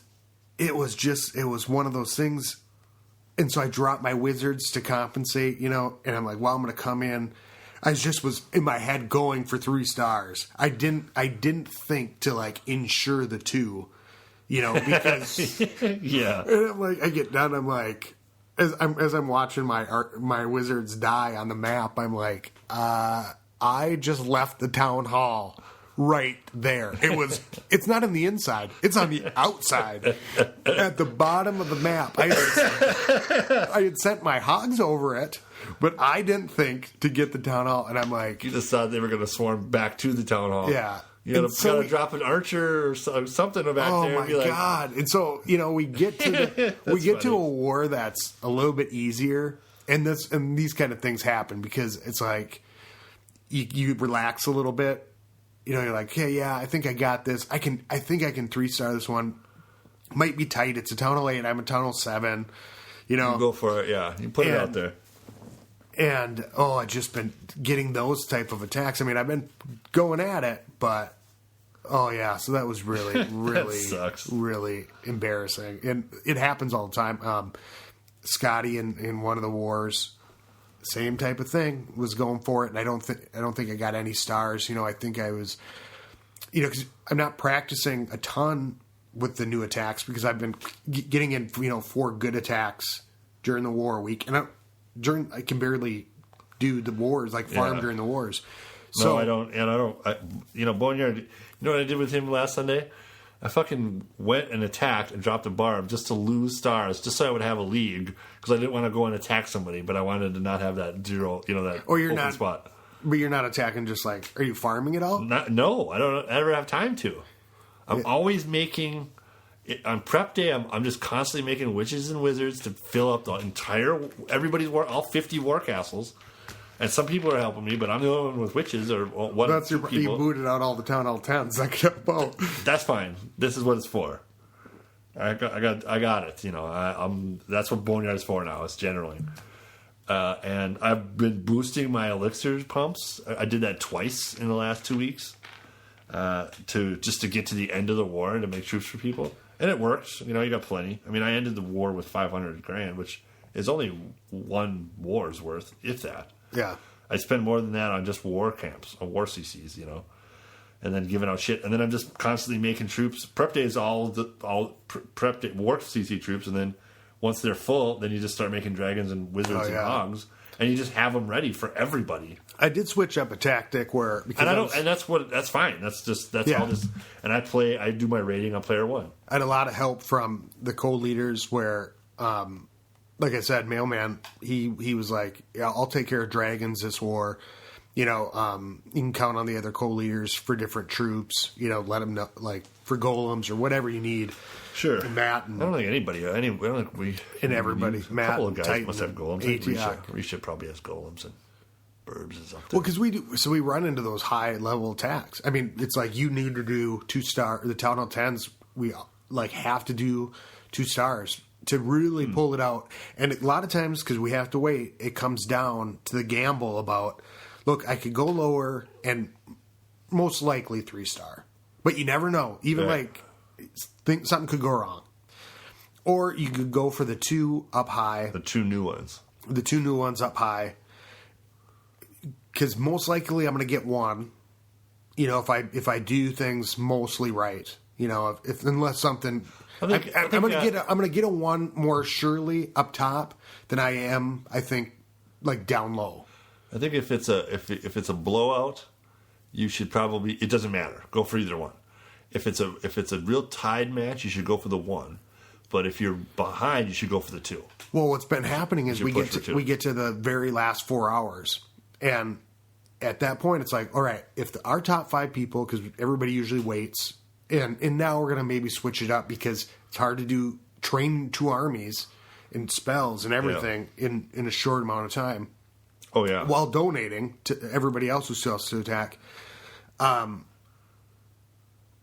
it was one of those things. And so I dropped my wizards to compensate, and I'm like, well, I'm going to come in. I was in my head going for 3 stars. I didn't think to like insure the 2, because yeah. And I'm like, I get done. I'm like, as I'm watching my wizards die on the map, I'm like, I just left the town hall. Right there. It's not on the inside. It's on the outside. At the bottom of the map. I had sent my hogs over it, but I didn't think to get the town hall. And I'm like... You just thought they were going to swarm back to the town hall. Yeah. You got to drop an archer or something back there. Oh, my God. And so, we get to to a war that's a little bit easier. And these kind of things happen because it's like you relax a little bit. You're like, hey, yeah, I think I got this. I think I can 3-star this one. Might be tight. It's a town hall 8. I'm a town hall 7. You go for it. Yeah, you put it out there. And I've just been getting those type of attacks. I mean, I've been going at it, but so that was really, really, sucks. Really embarrassing. And it happens all the time. Scotty in one of the wars. Same type of thing, was going for it, and I don't think I got any stars. I think I was, because I'm not practicing a ton with the new attacks because I've been getting in, 4 good attacks during the war week, and I can barely do the wars farm during the wars. So no, I don't. Boneyard. You know what I did with him last Sunday? I fucking went and attacked and dropped a barb just to lose stars, just so I would have a league, because I didn't want to go and attack somebody, but I wanted to not have that 0, that you're open not spot. But you're not attacking just like, are you farming at all? No, I don't ever have time to. I'm always making... On prep day, I'm just constantly making witches and wizards to fill up the entire... all 50 war castles. And some people are helping me, but I'm the only one with witches or one That's two you people. booted out all the town hall 10s. I can help. That's fine. This is what it's for. I got it. You know, that's what Boneyard is for now. It's generaling. And I've been boosting my elixir pumps. I did that twice in the last 2 weeks to get to the end of the war and to make troops for people. And it works. You know, you got plenty. I mean, I ended the war with 500 grand, which is only one war's worth, if that. Yeah. I spend more than that on just war camps, on war CCs, you know, and then giving out shit. And then I'm just constantly making troops. Prep day is all prep day, war CC troops. And then once they're full, then you just start making dragons and wizards and hogs. And you just have them ready for everybody. I did switch up a tactic where... That's fine. That's all this. And I do my rating on player one. I had a lot of help from the co-leaders where... like I said, Mailman, he was like, yeah, I'll take care of dragons this war. You know, you can count on the other co-leaders for different troops. You know, let them know, like, for golems or whatever you need. Sure. And Matt and... I don't think anybody... I don't think we... And everybody. Matt, a couple of guys Titan, must have golems. Risha probably has golems and Burbs is up there. Well, because we run into those high-level attacks. I mean, it's like you need to do 2-star... The Town Hall 10s, we, like, have to do 2 stars to really pull it out. And a lot of times, because we have to wait, it comes down to the gamble about, look, I could go lower and most likely 3-star. But you never know. Even think something could go wrong. Or you could go for the 2 up high. The 2 new ones. The 2 new ones up high. Because most likely I'm going to get 1. You know, if I do things mostly right. You know, unless something... I'm gonna get a 1 more surely up top than I am, I think, like down low. I think if it's a blowout, you should probably, it doesn't matter. Go for either one. If it's a real tied match, you should go for the 1. But if you're behind, you should go for the 2. Well, what's been happening is we get to the very last 4 hours, and at that point, it's like, all right, if our top 5 people, because everybody usually waits. And now we're going to maybe switch it up because it's hard to train 2 armies and spells and everything in a short amount of time. Oh, yeah. While donating to everybody else who still has to attack. Over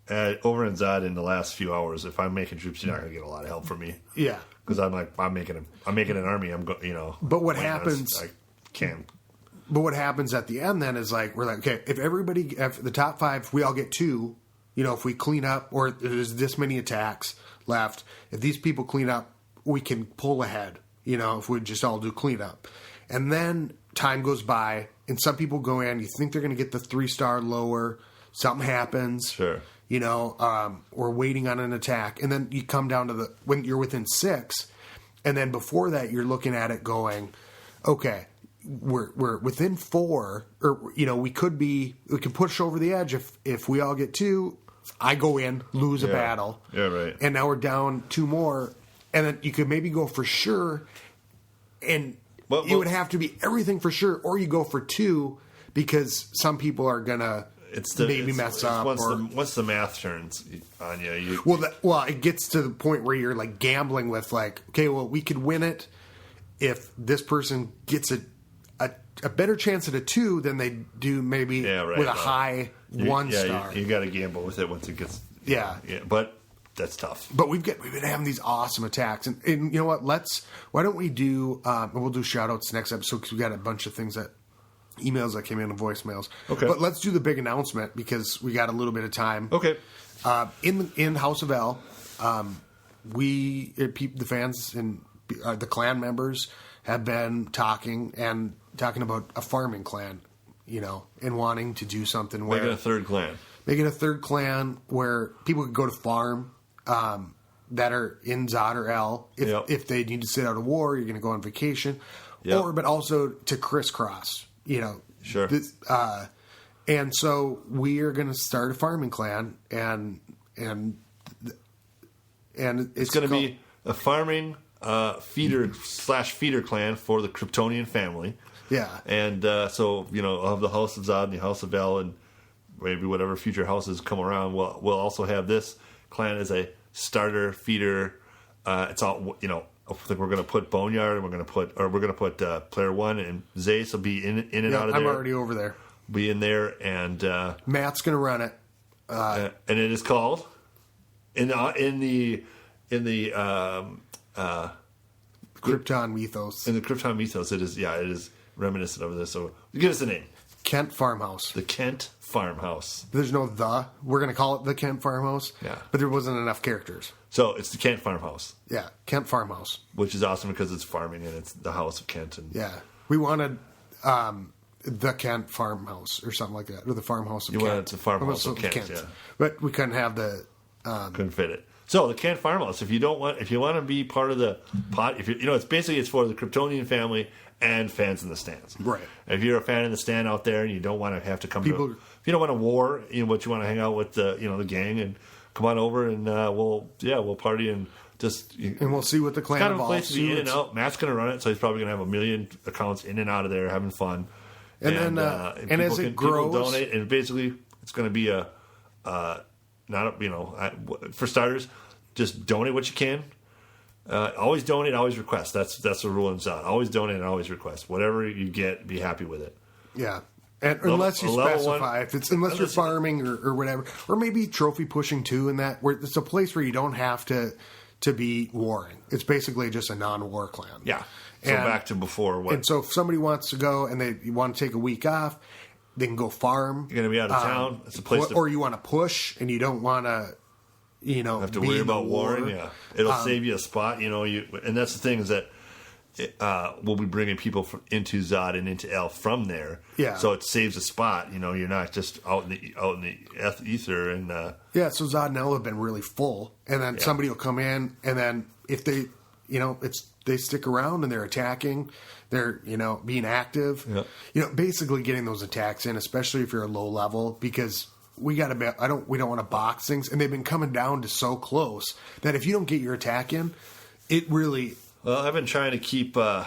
in Zod in the last few hours, if I'm making troops, you're not going to get a lot of help from me. Yeah. Because I'm making an army. But what happens... I can't... But what happens at the end then is like, we're like, okay, if the top 5, we all get 2... You know, if we clean up, or there's this many attacks left, if these people clean up, we can pull ahead, you know, if we just all do cleanup. And then time goes by, and some people go in, you think they're going to get the 3-star lower, something happens. Sure. You know, or waiting on an attack. And then you come down to when you're within 6, and then before that, you're looking at it going, okay, we're within 4, or you know, we can push over the edge if we all get 2. I go in, lose a battle, right, and now we're down 2 more, and then you could maybe go for sure, and it would have to be everything for sure, or you go for 2 because some people are gonna mess up. Once the math turns on you, it gets to the point where you're like gambling with like, okay, well, we could win it if this person gets a better chance at a 2 than they do maybe with a high 1 star. You got to gamble with it once it gets. Yeah, but that's tough. But we've been having these awesome attacks, and you know what? Why don't we do? We'll do shout outs next episode because we got a bunch of things emails that came in and voicemails. Okay, but let's do the big announcement because we got a little bit of time. Okay, in House of L, the fans and the clan members have been talking about a farming clan, you know, and wanting to do something where... Making a third clan where people could go to farm that are in Zod or L. If they need to sit out a war, you're going to go on vacation. Yep. But also to crisscross, you know. Sure. And so we are going to start a farming clan, and it's going to be a farming... feeder clan for the Kryptonian family. Yeah. And so, I'll have the House of Zod and the House of El, and maybe whatever future houses come around. We'll also have this clan as a starter feeder. It's all, I think we're going to put Boneyard, and we're going to put Player One, and Zace will be in and out of there. I'm already over there. Be in there, and Matt's going to run it. And it is called in the Krypton Mythos. In the Krypton Mythos, it is reminiscent of this. So give us a name. Kent Farmhouse. The Kent Farmhouse. There's no the. We're going to call it the Kent Farmhouse. Yeah. But there wasn't enough characters. So it's the Kent Farmhouse. Yeah, Kent Farmhouse. Which is awesome because it's farming and it's the house of Kent. And yeah. We wanted the Kent Farmhouse or something like that. Or the Farmhouse of Kent. You wanted the Farmhouse of Kent, yeah. But we couldn't have the... couldn't fit it. So the Kent Farmhouse, if you want to be part of the pot, it's for the Kryptonian family and fans in the stands. Right. If you're a fan in the stand out there and you don't want to have to come if you don't want to war, but you want to hang out with the gang, and come on over and we'll party and just and we'll see what the clan kind of a evolves place to be in and out. Matt's going to run it, so he's probably going to have 1 million accounts in and out of there having fun. And then as it grows, people donate, and basically it's going to be for starters, just donate what you can. Always donate, always request. That's the rule in Zod. Always donate and always request. Whatever you get, be happy with it. Yeah. And unless you specify, unless you're farming or whatever, or maybe trophy pushing too, in that where it's a place where you don't have to be warring. It's basically just a non-war clan. Yeah. So back to before. And so if somebody wants to go and they want to take a week off, they can go farm. You're going to be out of town. It's a place or you want to push and you don't want to, have to worry about warring. Yeah, it'll save you a spot. And that's the thing is that we'll be bringing people into Zod and into El from there. Yeah. So it saves a spot. You're not just out in the ether and. So Zod and El have been really full, and then somebody will come in, and then if they, they stick around and they're attacking, they're being active. Yeah. Basically getting those attacks in, especially if you're a low level, because. We don't want to box things, and they've been coming down to so close that if you don't get your attack in, it really. Well, I've been trying to keep low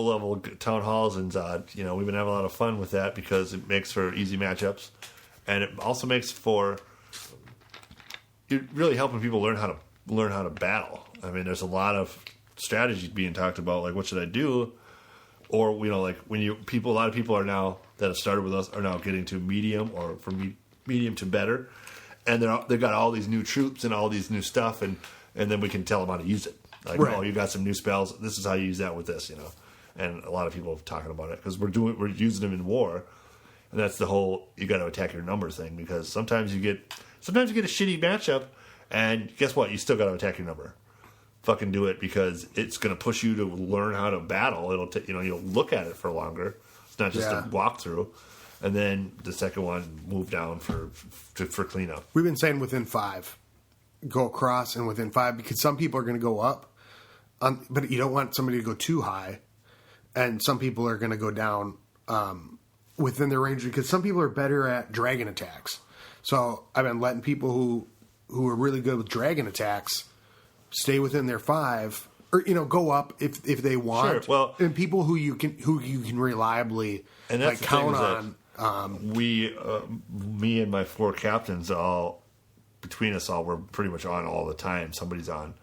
level town halls in Zod. We've been having a lot of fun with that because it makes for easy matchups, and it also makes for it really helping people learn how to battle. I mean, there's a lot of strategies being talked about, like what should I do, or like when a lot of people are now that have started with us are now getting to medium or from medium to better, and they've got all these new troops and all these new stuff, and then we can tell them how to use it. Like, right. You got some new spells. This is how you use that with this, And a lot of people are talking about it because we're using them in war, and that's the whole you got to attack your number thing. Because sometimes you get a shitty matchup, and guess what? You still got to attack your number. Fucking do it because it's going to push you to learn how to battle. It'll you'll look at it for longer. It's not just a walkthrough. And then the second one, move down for cleanup. We've been saying within 5. Go across and within 5 because some people are going to go up, but you don't want somebody to go too high. And some people are going to go down within their range because some people are better at dragon attacks. So I've been letting people who are really good with dragon attacks stay within their 5 or go up if they want. Sure. Well, and people who you can reliably and that's count on. Me and my 4 captains between us all, we're pretty much on all the time. Somebody's on.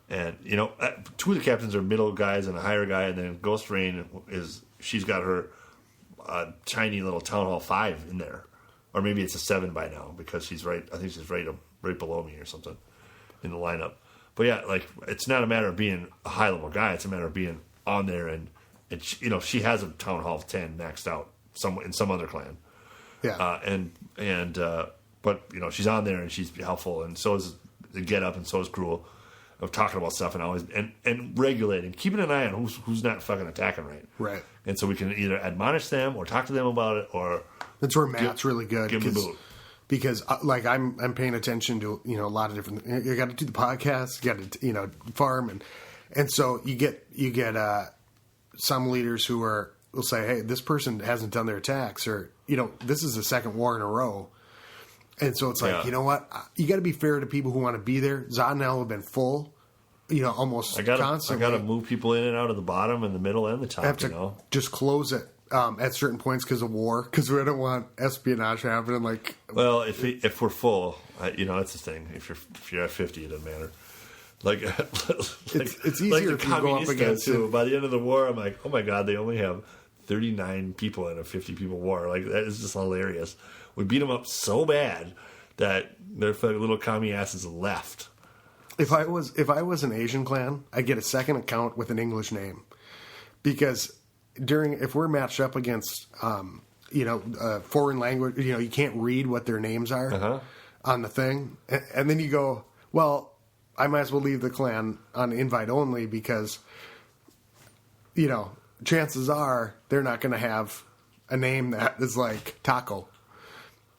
And, 2 of the captains are middle guys and a higher guy. And then Ghost Rain she's got her tiny little Town Hall 5 in there. Or maybe it's a 7 by now because she's I think she's right below me or something in the lineup. But yeah, it's not a matter of being a high level guy. It's a matter of being on there. And she has a Town Hall 10 maxed out in some other clan. Yeah. But she's on there and she's helpful, and so is the Get Up, and so is Cruel, of talking about stuff and always and regulating, keeping an eye on who's not fucking attacking right. Right. And so we can either admonish them or talk to them about it, or that's where Matt's really good. Give them the boot. Because I'm paying attention to a lot of different. You got to do the podcast, you got to farm, and so you get some leaders who will say, hey, this person hasn't done their attacks, or this is the second war in a row. And so it's like, you know what? You got to be fair to people who want to be there. Zod and El have been full, almost I gotta constantly. move people in and out of the bottom and the middle and the top. I have to just close it at certain points because of war, because we don't want espionage happening. Like, well, if we're full, that's the thing. If you're at 50, it doesn't matter. Like, it's easier like the if you go up Communistas against too. it. By the end of the war, I'm like, oh my god, they only have 39 people in a 50 people war. Like, that is just hilarious. We beat them up so bad that their little commie asses left. If I was an Asian clan, I'd get a second account with an English name, because if we're matched up against foreign language, you can't read what their names are on the thing, and then you go, well, I might as well leave the clan on invite only, because chances are they're not going to have a name that is like Taco.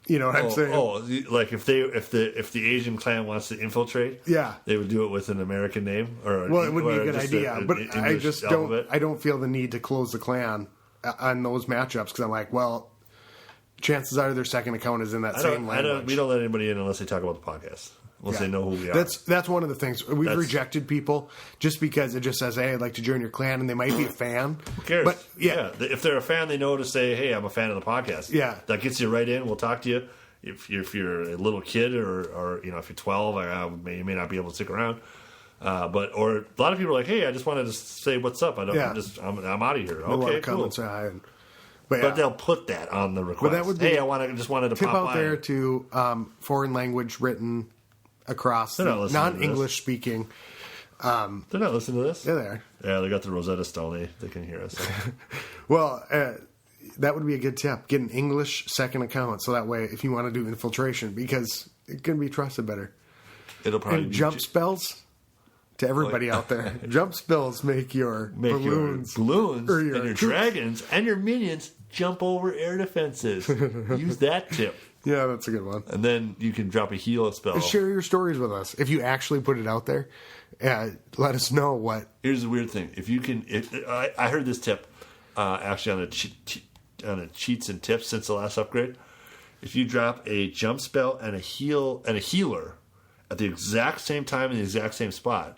You know what I'm saying? Oh, like if the Asian clan wants to infiltrate, yeah, they would do it with an American name, or well, it would be a good idea. But I just alphabet. don't feel the need to close the clan on those matchups, because I'm like, well, chances are their second account is in that same language. We don't let anybody in unless they talk about the podcast. Unless they know who we are. That's one of the things. We've rejected people just because it just says, hey, I'd like to join your clan, and they might be a fan. Who cares? But yeah. If they're a fan, they know to say, hey, I'm a fan of the podcast. Yeah. That gets you right in. We'll talk to you. If you're a little kid or if you're 12, you may not be able to stick around. But a lot of people are like, hey, I just wanted to say what's up. I'm out of here. They want Okay, to come cool. and say hi. But they'll put that on the request. But that would be just wanted to tip pop out by. there to foreign language written across non-English speaking. They're not listening to this. Yeah, they are. Yeah, they got the Rosetta Stone. They can hear us. Well, that would be a good tip. Get an English second account, so that way, if you want to do infiltration, because it can be trusted better. It'll probably and be jump spells to everybody out there. Jump spells make your balloons and your dragons and your minions jump over air defenses. Use that tip. Yeah, that's a good one. And then you can drop a heal spell. Share your stories with us. If you actually put it out there, let us know what. Here's the weird thing. If you can, I heard this tip actually on the cheats and tips since the last upgrade. If you drop a jump spell and a healer at the exact same time in the exact same spot,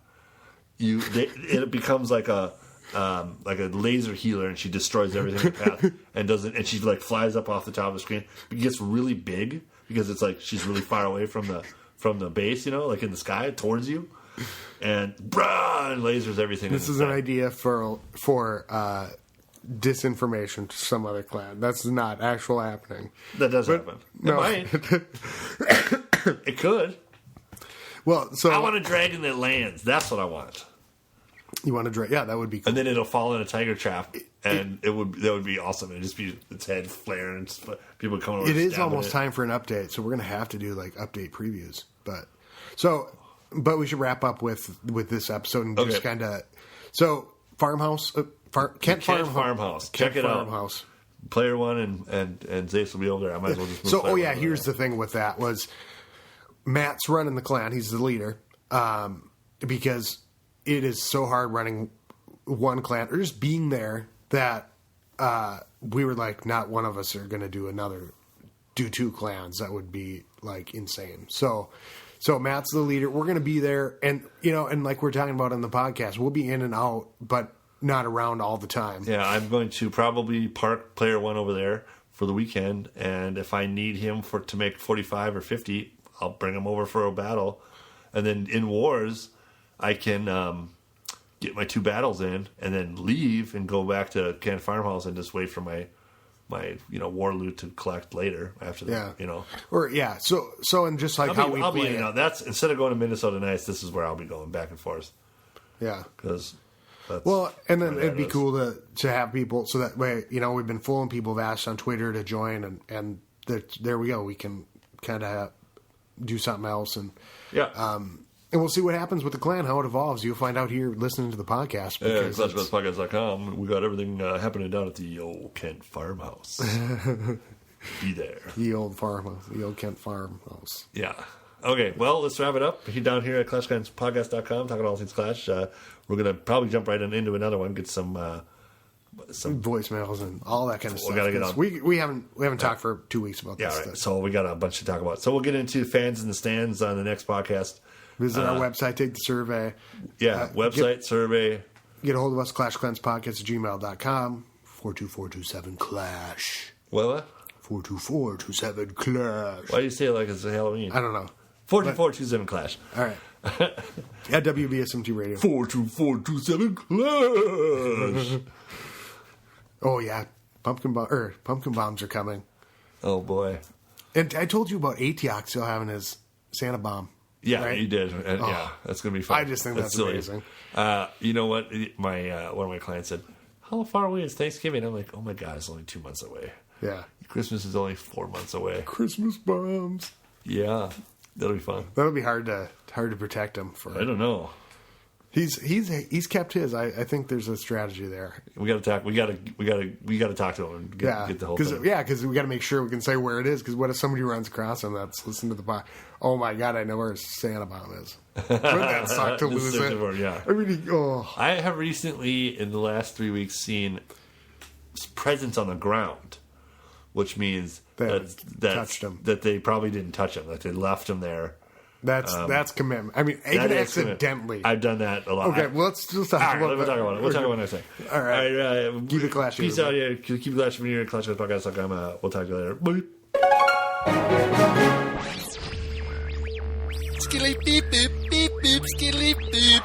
it becomes like a laser healer, and she destroys everything in the path and she like flies up off the top of the screen. It gets really big because it's like she's really far away from the base, like in the sky towards you, and lasers everything. This is an idea for disinformation to some other clan. That's not actual happening. That does happen. No. It might. It could. Well, so I want a dragon that lands. That's what I want. You want to drag? Yeah, that would be cool. And then it'll fall in a tiger trap, and that would be awesome. It'd just be its head flaring, and people coming over. It is almost time for an update, so we're going to have to do like update previews. But we should wrap up with this episode and just kind of. So Farmhouse, Kent Farmhouse. Check it out. Farmhouse. Player one and Zace will be over there. I might as well just move. Here's the thing with that was Matt's running the clan. He's the leader because it is so hard running one clan or just being there that we were like, not one of us are going to do two clans. That would be like insane. So Matt's the leader. We're going to be there, and and like we're talking about on the podcast, we'll be in and out, but not around all the time. Yeah, I'm going to probably park player one over there for the weekend, and if I need him to make 45 or 50, I'll bring him over for a battle, and then in wars, I can get my 2 battles in, and then leave and go back to Kent Farmhouse and just wait for my war loot to collect later after that. So and just like I'll be that's instead of going to Minnesota Nights, this is where I'll be going back and forth. Yeah, because. And then it'd be cool to have people, so that way, we've been full and people have asked on Twitter to join, and there we go. We can kind of do something else, and we'll see what happens with the clan, how it evolves. You'll find out here listening to the podcast. Yeah, ClashBattlespodcast.com. We got everything happening down at the old Kent Farmhouse. Be there. The old farmhouse, the old Kent Farmhouse. Yeah. Okay, well, let's wrap it up. Down here at ClashBattlespodcast.com, talking all things Clash. We're going to probably jump right into another one, get some voicemails and all that kind of stuff. We got to get on. We haven't talked for 2 weeks about this. Yeah, right. So we got a bunch to talk about. So we'll get into fans in the stands on the next podcast. Visit our website, take the survey. Yeah, website, survey. Get a hold of us, clashcleanspodcast@gmail.com. 42427-CLASH. What? 42427-CLASH. Why do you say it like it's Halloween? I don't know. 42427 Clash. All right. At WBSMT Radio. 42427 Clash. Oh, yeah. Pumpkin bombs are coming. Oh, boy. And I told you about Atioch still having his Santa bomb. Yeah, right? you did. And, yeah, that's going to be fun. I just think that's silly. amazing. You know what? One of my clients said, how far away is Thanksgiving? I'm like, oh, my God, it's only 2 months away. Yeah. Christmas is only 4 months away. Christmas bombs. Yeah, that'll be fun. That'll be hard to protect him for. I don't know. He's kept his. I think there's a strategy there. We got to talk. We got to talk to him and get the whole thing. Yeah, because we got to make sure we can say where it is. Because what if somebody runs across him that's listening to the pod? Oh my God, I know where Santa bomb is. Wouldn't that suck to lose it? Yeah. I mean, I have recently, in the last 3 weeks, seen presents on the ground, which means that they probably didn't touch them. Like they left them there. That's commitment. I mean, even accidentally. I've done that a lot. Okay, well, let's just talk about We'll talk about it. We'll talk about it next time. All right. Keep it clashing. Peace out. Yeah, keep it clashing from here. ClashCast.com. We'll talk to you later. Bye. Skilly beep beep beep beep skilly beep.